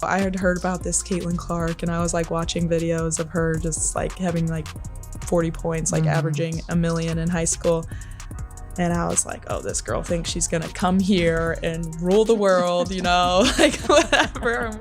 I had heard about this Caitlin Clark, and I was like watching videos of her just like having like 40 points, like averaging a million in high school. And I was like, oh, this girl thinks she's gonna come here and rule the world, you know, like whatever.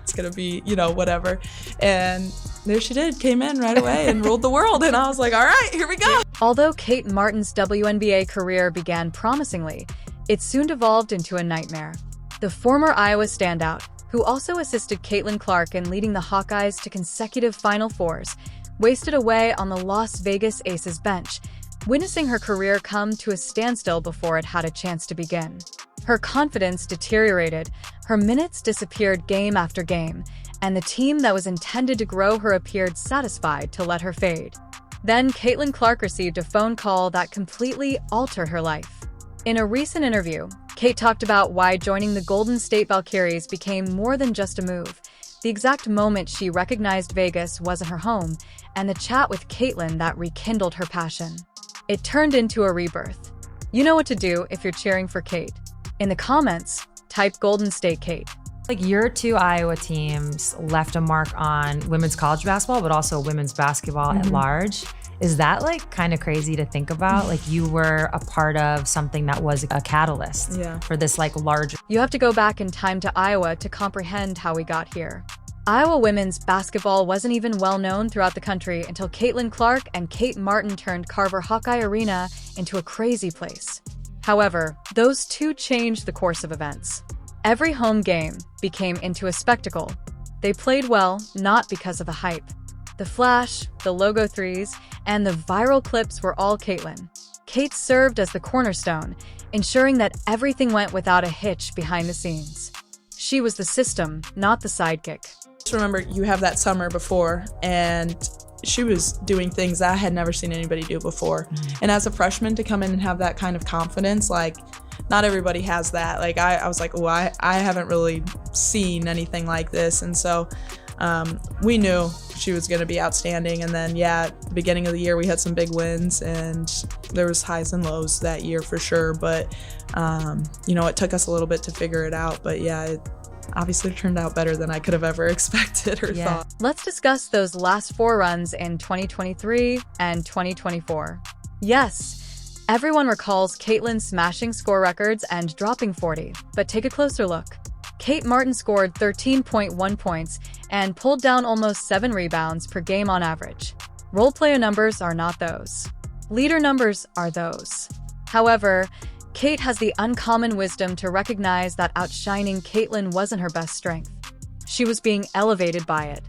It's gonna be, you know, whatever. And there she did, came in right away and ruled the world. And I was like, all right, here we go. Although Kate Martin's WNBA career began promisingly, it soon devolved into a nightmare. The former Iowa standout, who also assisted Caitlin Clark in leading the Hawkeyes to consecutive Final Fours, wasted away on the Las Vegas Aces bench, witnessing her career come to a standstill before it had a chance to begin. Her confidence deteriorated, her minutes disappeared game after game, and the team that was intended to grow her appeared satisfied to let her fade. Then Caitlin Clark received a phone call that completely altered her life. In a recent interview, Kate talked about why joining the Golden State Valkyries became more than just a move, the exact moment she recognized Vegas wasn't her home, and the chat with Caitlin that rekindled her passion. It turned into a rebirth. You know what to do if you're cheering for Kate. In the comments, type Golden State Kate. Like, your two Iowa teams left a mark on women's college basketball, but also women's basketball at large. Is that like kind of crazy to think about? Like, you were a part of something that was a catalyst for this like large. You have to go back in time to Iowa to comprehend how we got here. Iowa women's basketball wasn't even well known throughout the country until Caitlin Clark and Kate Martin turned Carver Hawkeye Arena into a crazy place. However, those two changed the course of events. Every home game became into a spectacle. They played well, not because of the hype. The flash, the logo threes, and the viral clips were all Caitlin. Kate served as the cornerstone, ensuring that everything went without a hitch behind the scenes. She was the system, not the sidekick. Just remember, you have that summer before, and she was doing things that I had never seen anybody do before. And as a freshman, to come in and have that kind of confidence, like, not everybody has that. Like, I was like, oh, I haven't really seen anything like this. And so we knew she was going to be outstanding. And then, beginning of the year, we had some big wins, and there was highs and lows that year for sure. But, it took us a little bit to figure it out. But it obviously turned out better than I could have ever expected or thought. Let's discuss those last 4 runs in 2023 and 2024. Yes, everyone recalls Caitlin smashing score records and dropping 40, but take a closer look. Kate Martin scored 13.1 points and pulled down almost 7 rebounds per game on average. Role player numbers are not those. Leader numbers are those. However, Kate has the uncommon wisdom to recognize that outshining Caitlin wasn't her best strength. She was being elevated by it.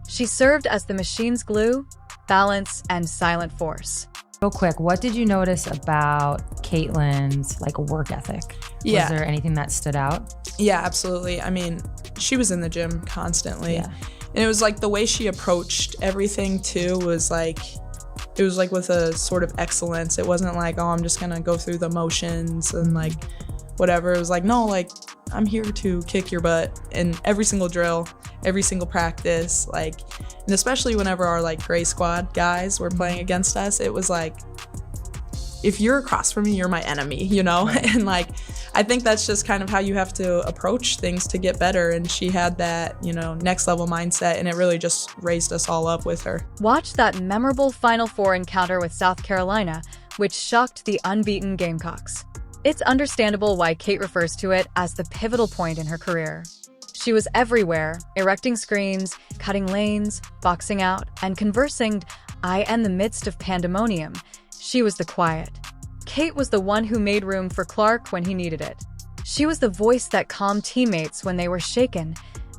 She served as the machine's glue, balance, and silent force. Real quick, what did you notice about Caitlin's work ethic? Was there anything that stood out? Yeah, absolutely. I mean, she was in the gym constantly. And it was like the way she approached everything too was like, it was like with a sort of excellence. It wasn't like, oh, I'm just gonna go through the motions and like whatever. It was like, no, like, I'm here to kick your butt in every single drill, every single practice, and especially whenever our gray squad guys were playing against us, it was like, if you're across from me, you're my enemy, you know? And I think that's just kind of how you have to approach things to get better. And she had that, next level mindset, and it really just raised us all up with her. Watch that memorable Final Four encounter with South Carolina, which shocked the unbeaten Gamecocks. It's understandable why Kate refers to it as the pivotal point in her career. She was everywhere, erecting screens, cutting lanes, boxing out, and conversing in the midst of pandemonium. She was the quiet. Kate was the one who made room for Clark when he needed it. She was the voice that calmed teammates when they were shaken.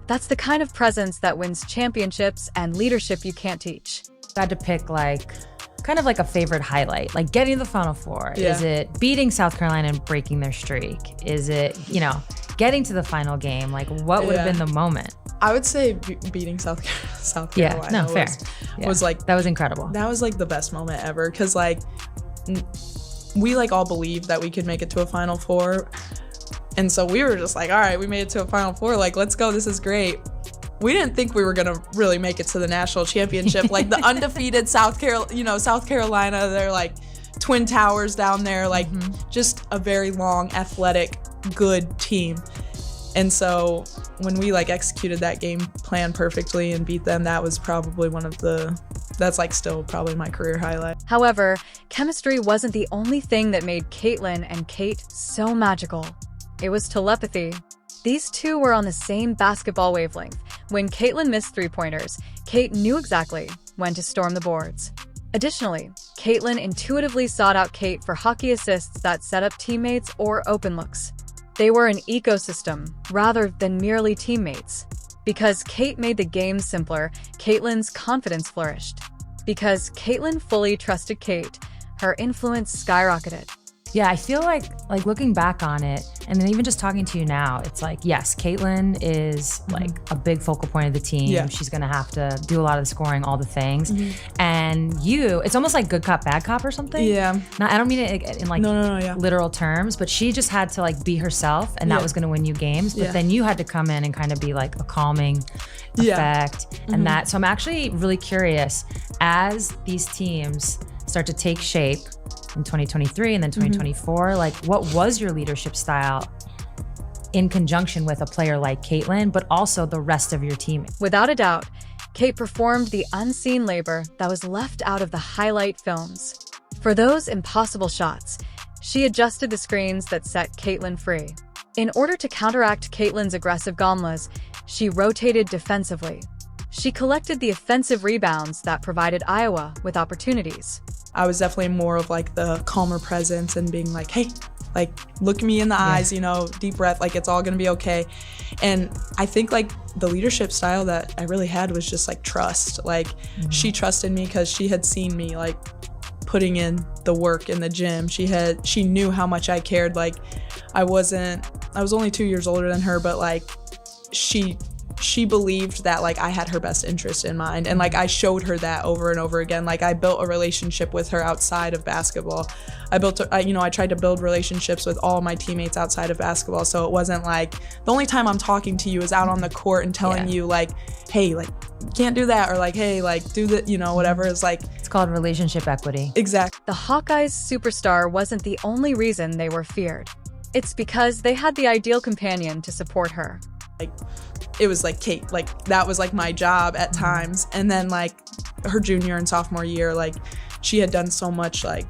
That's the kind of presence that wins championships and leadership you can't teach. I had to pick kind of a favorite highlight, getting to the Final Four. Is it beating South Carolina and breaking their streak? Is it, getting to the final game? What would have been the moment? I would say beating South Carolina. Yeah, no, fair. Was that was incredible. That was the best moment ever, because we all believed that we could make it to a Final Four, and so we were just all right, we made it to a Final Four. Let's go. This is great. We didn't think we were gonna really make it to the national championship. The undefeated South Carolina, they're Twin Towers down there, just a very long, athletic, good team. And so when we like executed that game plan perfectly and beat them, that was probably that's like still probably my career highlight. However, chemistry wasn't the only thing that made Caitlin and Kate so magical. It was telepathy. These two were on the same basketball wavelength. When Caitlin missed three-pointers, Kate knew exactly when to storm the boards. Additionally, Caitlin intuitively sought out Kate for hockey assists that set up teammates or open looks. They were an ecosystem rather than merely teammates. Because Kate made the game simpler, Caitlin's confidence flourished. Because Caitlin fully trusted Kate, her influence skyrocketed. Yeah, I feel like looking back on it, and then even just talking to you now, it's like, yes, Caitlin is like a big focal point of the team. Yeah. She's gonna have to do a lot of the scoring, all the things. And it's almost like good cop, bad cop or something. Yeah. Now, I don't mean it in like yeah. literal terms, but she just had to like be herself, and that was gonna win you games. But then you had to come in and kind of be like a calming effect, and that. So I'm actually really curious, as these teams start to take shape in 2023 and then 2024, like what was your leadership style in conjunction with a player like Caitlin, but also the rest of your team? Without a doubt, Kate performed the unseen labor that was left out of the highlight films. For those impossible shots, she adjusted the screens that set Caitlin free. In order to counteract Caitlin's aggressive gamlas, she rotated defensively. She collected the offensive rebounds that provided Iowa with opportunities. I was definitely more of like the calmer presence and being like, hey, like look me in the eyes, you know, deep breath, like it's all gonna be okay. And I think like the leadership style that I really had was just like trust. Like she trusted me because she had seen me like putting in the work in the gym. She knew how much I cared. Like I was only 2 years older than her, but like she believed that like I had her best interest in mind, and like I showed her that over and over again. Like I built a relationship with her outside of basketball. I tried to build relationships with all my teammates outside of basketball, so it wasn't like the only time I'm talking to you is out on the court and telling you like, hey, like you can't do that, or like, hey, like do that, you know, whatever. Is like, it's called relationship equity. Exactly. The Hawkeyes' superstar wasn't the only reason they were feared. It's because they had the ideal companion to support her. Like it was like Kate, like that was like my job at times. And then like her junior and sophomore year, like she had done so much like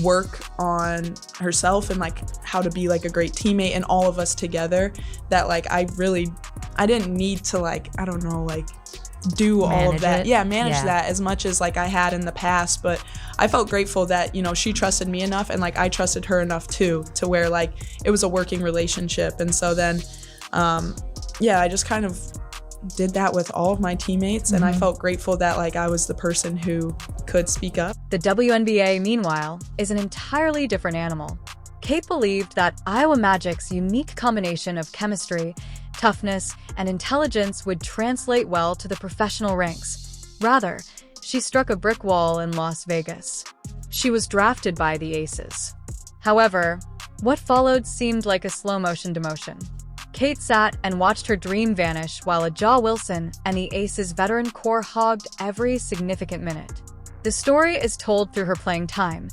work on herself and like how to be like a great teammate and all of us together, that like I didn't need to like, I don't know, like do all of that. Manage that as much as like I had in the past. But I felt grateful that, you know, she trusted me enough and like I trusted her enough too, to where like it was a working relationship. And so then I just kind of did that with all of my teammates, and I felt grateful that like I was the person who could speak up. The WNBA, meanwhile, is an entirely different animal. Kate believed that Iowa Magic's unique combination of chemistry, toughness, and intelligence would translate well to the professional ranks. Rather, she struck a brick wall in Las Vegas. She was drafted by the Aces. However, what followed seemed like a slow-motion demotion. Kate sat and watched her dream vanish while Aja Wilson and the Aces veteran core hogged every significant minute. The story is told through her playing time.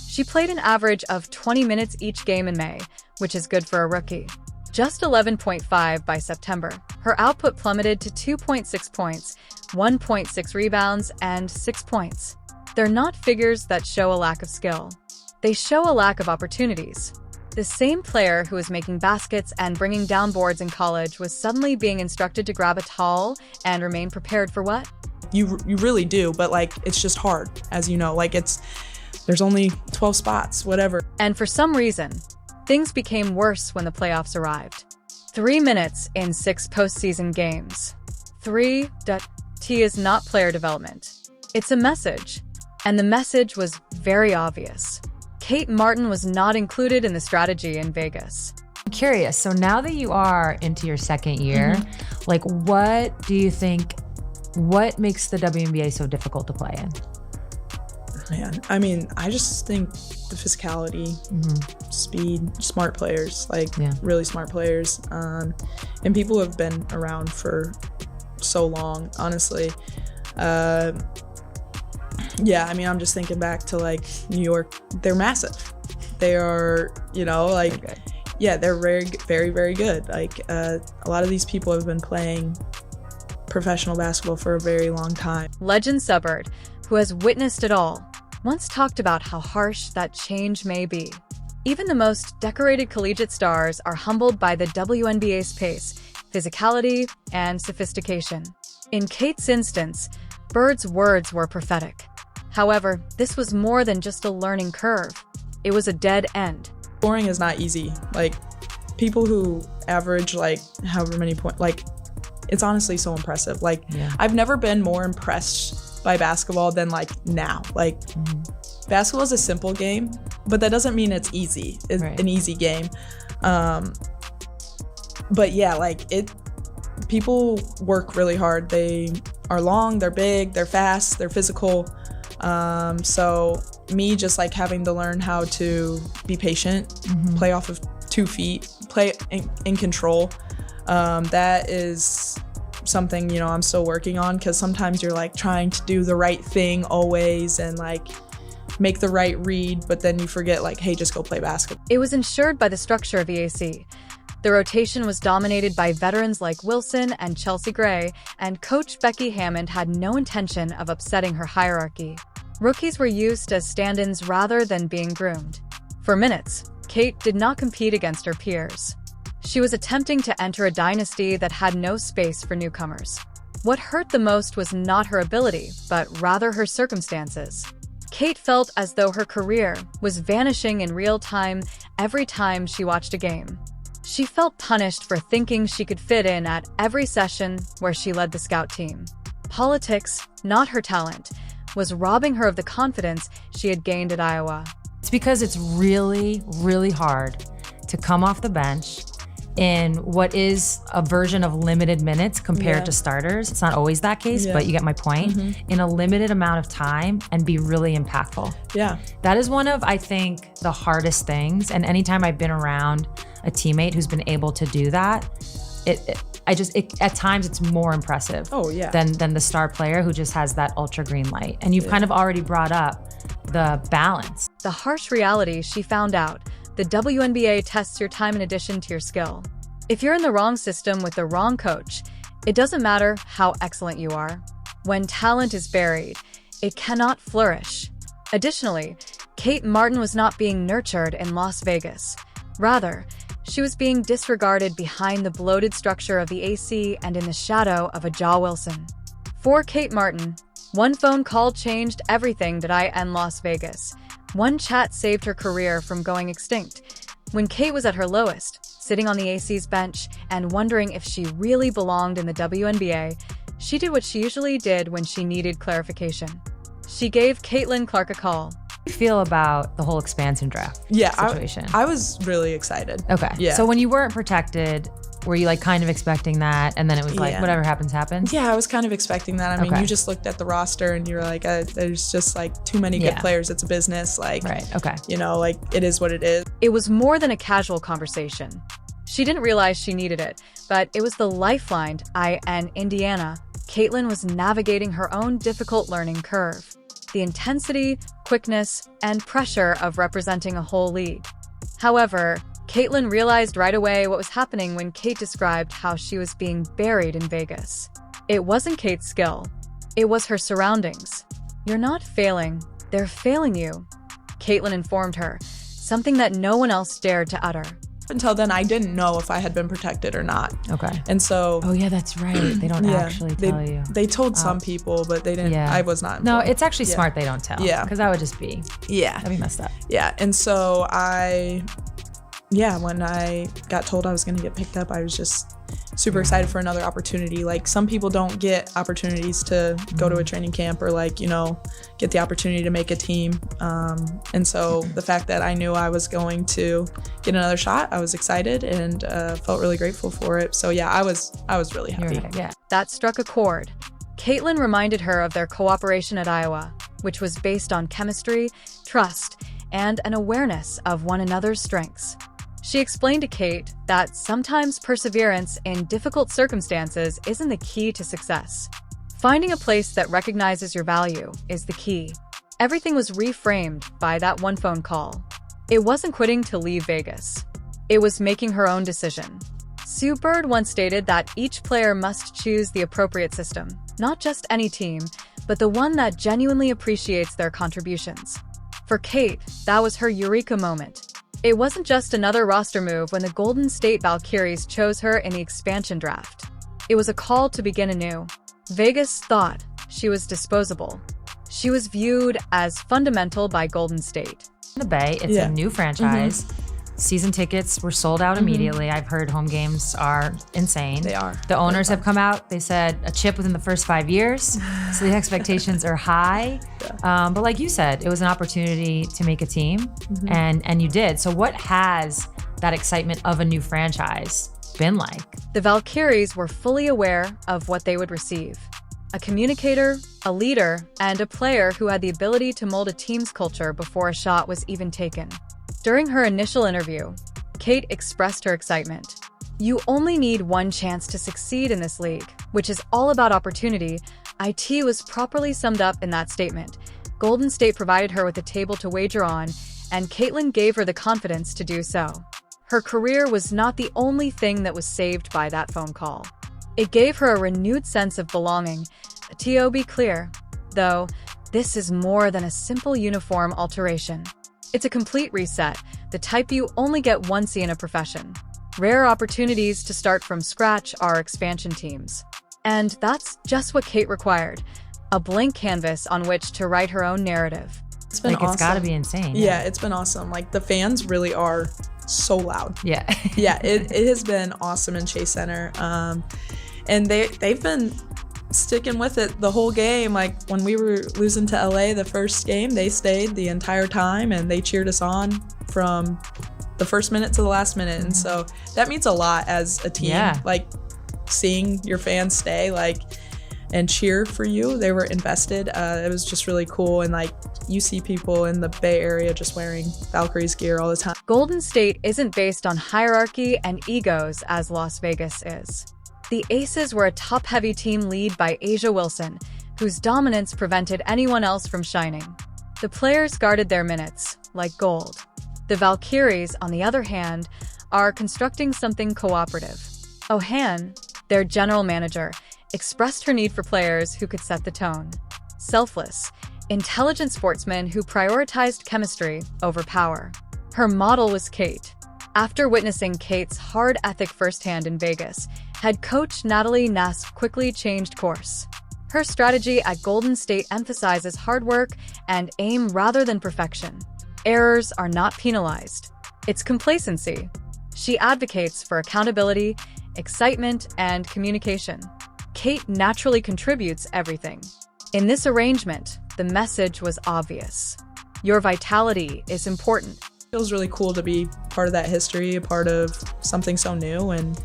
She played an average of 20 minutes each game in May, which is good for a rookie. Just 11.5 by September, her output plummeted to 2.6 points, 1.6 rebounds, and 6 points. They're not figures that show a lack of skill. They show a lack of opportunities. The same player who was making baskets and bringing down boards in college was suddenly being instructed to grab a towel and remain prepared for what? You really do, but like it's just hard, as you know. Like there's only 12 spots, whatever. And for some reason, things became worse when the playoffs arrived. 3 minutes in 6 postseason games. 3.T is not player development. It's a message. And the message was very obvious. Kate Martin was not included in the strategy in Vegas. I'm curious, so now that you are into your second year, like what do you think, what makes the WNBA so difficult to play in? Man, I mean, I just think the physicality, speed, smart players, like really smart players, and people who have been around for so long, honestly. I mean, I'm just thinking back to like New York. They're massive. They are, you know, like yeah, they're very, very, very good. Like a lot of these people have been playing professional basketball for a very long time. Legend Subbard, who has witnessed it all, once talked about how harsh that change may be. Even the most decorated collegiate stars are humbled by the WNBA's pace, physicality, and sophistication. In Kate's instance, Bird's words were prophetic. However, this was more than just a learning curve. It was a dead end. Scoring is not easy. Like, people who average, like, however many points, like, it's honestly so impressive. Like, I've never been more impressed by basketball than, like, now. Like, basketball is a simple game, but that doesn't mean it's easy. It's an easy game. But yeah, like, people work really hard. They are long, they're big, they're fast, they're physical. So me just like having to learn how to be patient, play off of 2 feet, play in control. That is something, you know, I'm still working on, because sometimes you're like trying to do the right thing always and like make the right read, but then you forget, like, hey, just go play basketball. It was ensured by the structure of the AC. The rotation was dominated by veterans like Wilson and Chelsea Gray, and coach Becky Hammond had no intention of upsetting her hierarchy. Rookies were used as stand-ins rather than being groomed. For minutes, Kate did not compete against her peers. She was attempting to enter a dynasty that had no space for newcomers. What hurt the most was not her ability, but rather her circumstances. Kate felt as though her career was vanishing in real time every time she watched a game. She felt punished for thinking she could fit in at every session where she led the scout team. Politics, not her talent, was robbing her of the confidence she had gained at Iowa. It's because it's really, really hard to come off the bench in what is a version of limited minutes compared to starters. It's not always that case, but you get my point. In a limited amount of time and be really impactful. Yeah. That is one of, I think, the hardest things. And anytime I've been around a teammate who's been able to do that, at times it's more impressive than the star player who just has that ultra green light. And you've kind of already brought up the balance. The harsh reality she found out: the WNBA tests your time in addition to your skill. If you're in the wrong system with the wrong coach, it doesn't matter how excellent you are. When talent is buried, it cannot flourish. Additionally, Kate Martin was not being nurtured in Las Vegas. Rather, she was being disregarded behind the bloated structure of the AC and in the shadow of a Ja Wilson. For Kate Martin, one phone call changed everything that in Las Vegas. One chat saved her career from going extinct. When Kate was at her lowest, sitting on the AC's bench and wondering if she really belonged in the WNBA, she did what she usually did when she needed clarification. She gave Caitlin Clark a call. How do you feel about the whole expansion draft situation? I was really excited. Okay. Yeah. So when you weren't protected, were you like kind of expecting that, and then it was like whatever happens happens? Yeah, I was kind of expecting that. I mean, you just looked at the roster and you're like, there's just like too many good players. It's a business. Like, you know, like it is what it is. It was more than a casual conversation. She didn't realize she needed it, but it was the lifeline in Indiana. Caitlin was navigating her own difficult learning curve. The intensity, quickness, and pressure of representing a whole league. However, Caitlin realized right away what was happening when Kate described how she was being buried in Vegas. It wasn't Kate's skill. It was her surroundings. You're not failing. They're failing you, Caitlin informed her, something that no one else dared to utter. Until then, I didn't know if I had been protected or not. Okay. And so... Oh, yeah, that's right. They don't actually tell you. They told some people, but they didn't. I was not No, informed. it's actually smart they don't tell. Yeah. Because that would just be... Yeah. That'd be messed up. Yeah. And so when I got told I was going to get picked up, I was just super excited for another opportunity. Like, some people don't get opportunities to go to a training camp or, like, you know, get the opportunity to make a team. And so the fact that I knew I was going to get another shot, I was excited and felt really grateful for it. So yeah, I was really happy. Yeah. That struck a chord. Caitlin reminded her of their cooperation at Iowa, which was based on chemistry, trust, and an awareness of one another's strengths. She explained to Kate that sometimes perseverance in difficult circumstances isn't the key to success. Finding a place that recognizes your value is the key. Everything was reframed by that one phone call. It wasn't quitting to leave Vegas. It was making her own decision. Sue Bird once stated that each player must choose the appropriate system, not just any team, but the one that genuinely appreciates their contributions. For Kate, that was her eureka moment. It wasn't just another roster move when the Golden State Valkyries chose her in the expansion draft. It was a call to begin anew. Vegas thought she was disposable. She was viewed as fundamental by Golden State. The Bay, it's a new franchise. Season tickets were sold out immediately. I've heard home games are insane. They are. The owners have come out. They said a chip within the first 5 years. So the expectations are high. But like you said, it was an opportunity to make a team, and you did. So what has that excitement of a new franchise been like? The Valkyries were fully aware of what they would receive. A communicator, a leader, and a player who had the ability to mold a team's culture before a shot was even taken. During her initial interview, Kate expressed her excitement. "You only need one chance to succeed in this league, which is all about opportunity." IT was properly summed up in that statement. Golden State provided her with a table to wager on, and Caitlin gave her the confidence to do so. Her career was not the only thing that was saved by that phone call. It gave her a renewed sense of belonging. To be clear, though, this is more than a simple uniform alteration. It's a complete reset, the type you only get once in a profession. Rare opportunities to start from scratch are expansion teams. And that's just what Kate required, a blank canvas on which to write her own narrative. It's been awesome. It's gotta be insane. Yeah, it's been awesome. Like, the fans really are so loud. Yeah. Yeah, it has been awesome in Chase Center. And they've been sticking with it the whole game. Like, when we were losing to LA the first game, they stayed the entire time and they cheered us on from the first minute to the last minute. And so that means a lot as a team. Yeah. Like, seeing your fans stay and cheer for you. They were invested. It was just really cool. And like, you see people in the Bay Area just wearing Valkyries gear all the time. Golden State isn't based on hierarchy and egos as Las Vegas is. The Aces were a top-heavy team led by Asia Wilson, whose dominance prevented anyone else from shining. The players guarded their minutes, like gold. The Valkyries, on the other hand, are constructing something cooperative. Ohan, their general manager, expressed her need for players who could set the tone. Selfless, intelligent sportsmen who prioritized chemistry over power. Her model was Kate. After witnessing Kate's hard ethic firsthand in Vegas, head coach Natalie Nass quickly changed course. Her strategy at Golden State emphasizes hard work and aim rather than perfection. Errors are not penalized. It's complacency. She advocates for accountability, excitement, and communication. Kate naturally contributes everything. In this arrangement, the message was obvious. Your vitality is important. It feels really cool to be part of that history, a part of something so new, and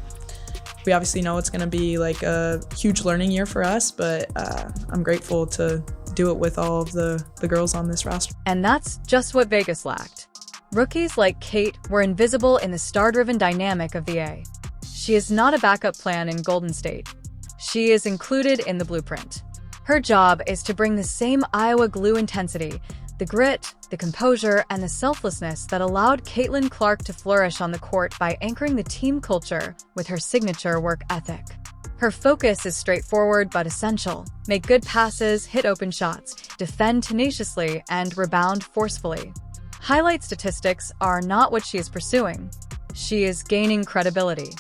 we obviously know it's going to be like a huge learning year for us, but I'm grateful to do it with all of the girls on this roster. And that's just what Vegas lacked. Rookies like Kate were invisible in the star-driven dynamic of the A. She is not a backup plan in Golden State. She is included in the blueprint. Her job is to bring the same Iowa glue intensity, the grit, the composure, and the selflessness that allowed Caitlin Clark to flourish on the court by anchoring the team culture with her signature work ethic. Her focus is straightforward but essential. Make good passes, hit open shots, defend tenaciously, and rebound forcefully. Highlight statistics are not what she is pursuing. She is gaining credibility.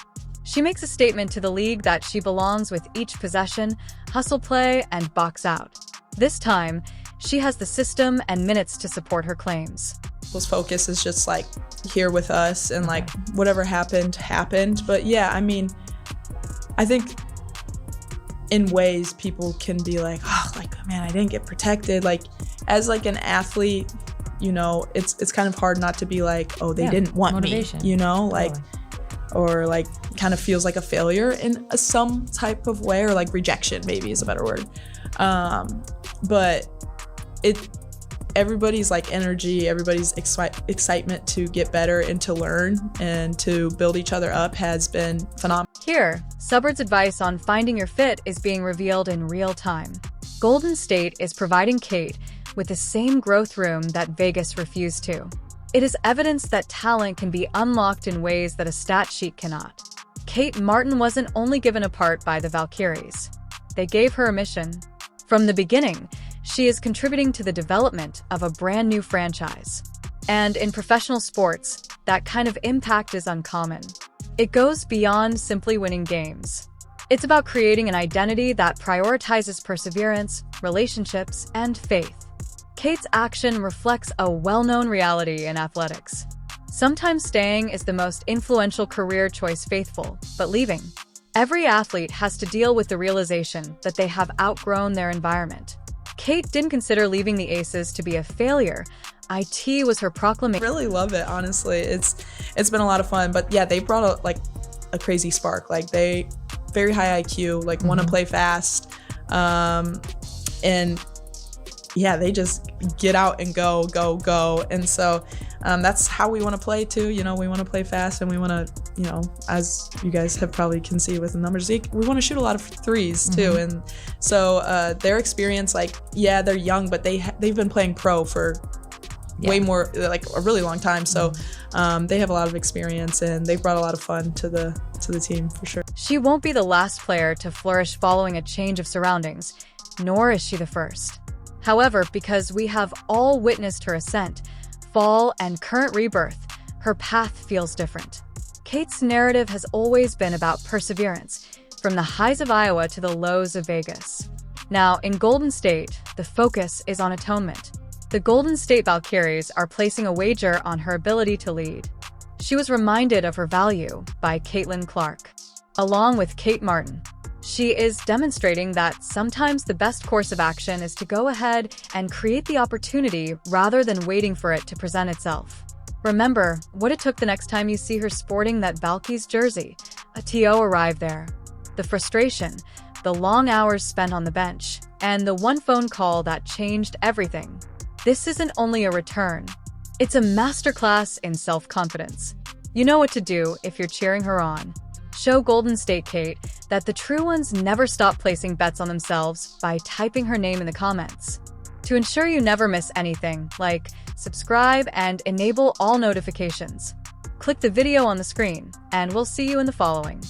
She makes a statement to the league that she belongs with each possession, hustle play, and box out. This time, she has the system and minutes to support her claims. People's focus is just like here with us, and like whatever happened. But yeah, I mean, I think in ways people can be like, oh, like, man, I didn't get protected. Like, as like an athlete, you know, it's kind of hard not to be like, oh, they didn't want motivation. Me, you know, like, or like kind of feels like a failure in some type of way, or like rejection maybe is a better word. But everybody's like energy, everybody's excitement to get better and to learn and to build each other up has been phenomenal. Here, Subbird's advice on finding your fit is being revealed in real time. Golden State is providing Kate with the same growth room that Vegas refused to. It is evidence that talent can be unlocked in ways that a stat sheet cannot. Kate Martin wasn't only given a part by the Valkyries. They gave her a mission. From the beginning, she is contributing to the development of a brand new franchise. And in professional sports, that kind of impact is uncommon. It goes beyond simply winning games. It's about creating an identity that prioritizes perseverance, relationships, and faith. Kate's action reflects a well-known reality in athletics. Sometimes staying is the most influential career choice faithful, but leaving. Every athlete has to deal with the realization that they have outgrown their environment. Kate didn't consider leaving the Aces to be a failure. IT was her proclamation. I really love it, honestly. It's been a lot of fun, but yeah, they brought a crazy spark. Like, they very high IQ, like want to play fast, and yeah, they just get out and go. And so that's how we want to play too. You know, we want to play fast, and we want to, you know, as you guys have probably can see with the numbers, we want to shoot a lot of threes too. And so their experience, like, yeah, they're young, but they've been playing pro for way more, like a really long time. So they have a lot of experience, and they've brought a lot of fun to the team for sure. She won't be the last player to flourish following a change of surroundings, nor is she the first. However, because we have all witnessed her ascent, fall, and current rebirth, her path feels different. Kate's narrative has always been about perseverance, from the highs of Iowa to the lows of Vegas. Now, in Golden State, the focus is on atonement. The Golden State Valkyries are placing a wager on her ability to lead. She was reminded of her value by Caitlin Clark. Along with Kate Martin, she is demonstrating that sometimes the best course of action is to go ahead and create the opportunity rather than waiting for it to present itself. Remember what it took the next time you see her sporting that Valkyries jersey. A TO arrived there. The frustration, the long hours spent on the bench, and the one phone call that changed everything. This isn't only a return. It's a masterclass in self-confidence. You know what to do if you're cheering her on. Show Golden State Kate that the true ones never stop placing bets on themselves by typing her name in the comments. To ensure you never miss anything, like, subscribe, and enable all notifications. Click the video on the screen, and we'll see you in the following.